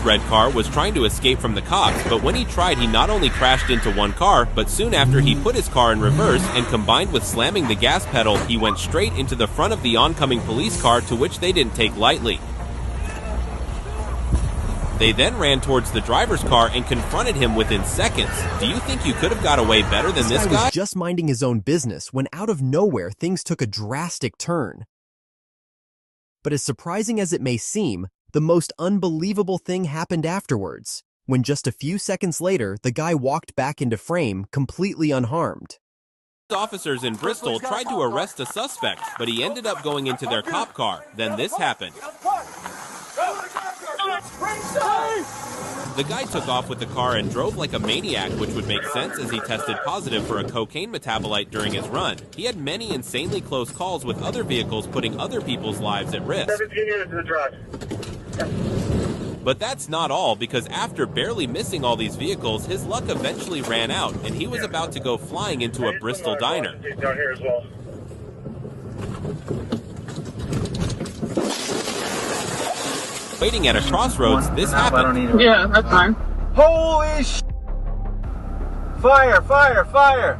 red car was trying to escape from the cops, but when he tried, he not only crashed into one car, but soon after he put his car in reverse, and combined with slamming the gas pedal, he went straight into the front of the oncoming police car, to which they didn't take lightly. They then ran towards the driver's car and confronted him within seconds. Do you think you could have got away better than this guy? Was just minding his own business when out of nowhere things took a drastic turn. But as surprising as it may seem, the most unbelievable thing happened afterwards, when just a few seconds later, the guy walked back into frame, completely unharmed. Officers in Bristol tried to arrest a suspect, but he ended up going into their cop car. Then this happened. The guy took off with the car and drove like a maniac, which would make sense as he tested positive for a cocaine metabolite during his run. He had many insanely close calls with other vehicles, putting other people's lives at risk. 17 units to the drive. But that's not all, because after barely missing all these vehicles, his luck eventually ran out, and he was about to go flying into a Bristol diner. Down here as well. Waiting at a crossroads, this happened. Yeah, that's fine. Holy sh! Fire, fire, fire!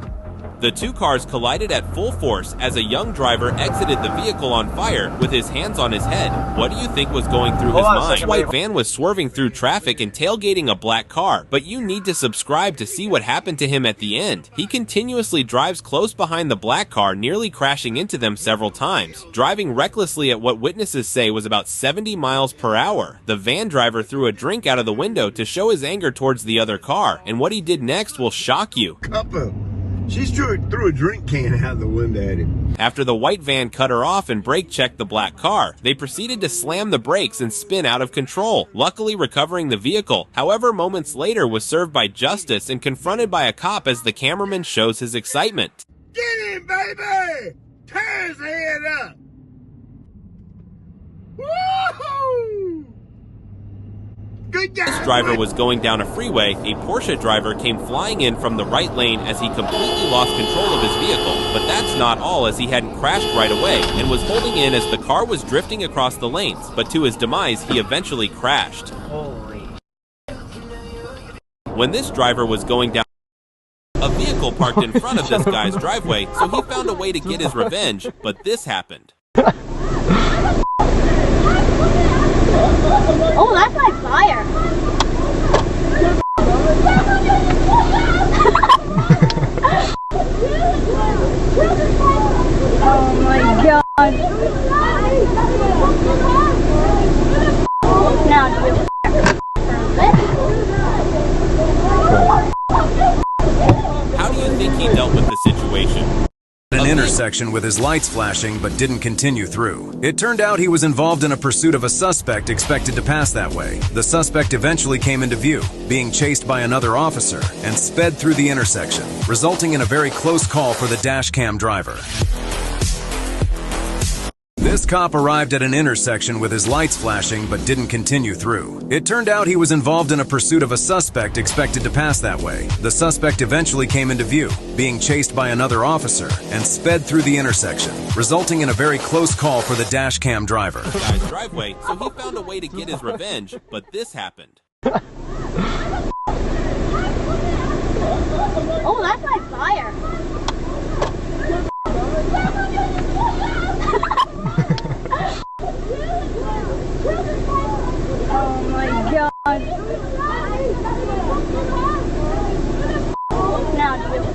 The two cars collided at full force as a young driver exited the vehicle on fire with his hands on his head. What do you think was going through his mind? The white van was swerving through traffic and tailgating a black car, but you need to subscribe to see what happened to him at the end. He continuously drives close behind the black car, nearly crashing into them several times, driving recklessly at what witnesses say was about 70 miles per hour. The van driver threw a drink out of the window to show his anger towards the other car, and what he did next will shock you. She threw a drink can out the window at him. After the white van cut her off and brake checked the black car, they proceeded to slam the brakes and spin out of control, luckily recovering the vehicle. However, moments later was served by justice and confronted by a cop as the cameraman shows his excitement. Get him, baby! Tear his head up! Woohoo! This driver was going down a freeway. A Porsche driver came flying in from the right lane as he completely lost control of his vehicle. But that's not all, as he hadn't crashed right away and was holding in as the car was drifting across the lanes. But to his demise, he eventually crashed. When this driver was going down, a vehicle parked in front of this guy's driveway, so he found a way to get his revenge. But this happened. Oh, that's like fire. Oh my god. Now it's really How do you think he dealt with the situation? An intersection with his lights flashing but didn't continue through. It turned out he was involved in a pursuit of a suspect expected to pass that way. The suspect eventually came into view, being chased by another officer, and sped through the intersection, resulting in a very close call for the dashcam driver. This cop arrived at an intersection with his lights flashing but didn't continue through. It turned out he was involved in a pursuit of a suspect expected to pass that way. The suspect eventually came into view, being chased by another officer, and sped through the intersection, resulting in a very close call for the dashcam driver. The guy's driveway, so he found a way to get his revenge, but this happened. Oh, that's like fire. Oh my god. Now it's really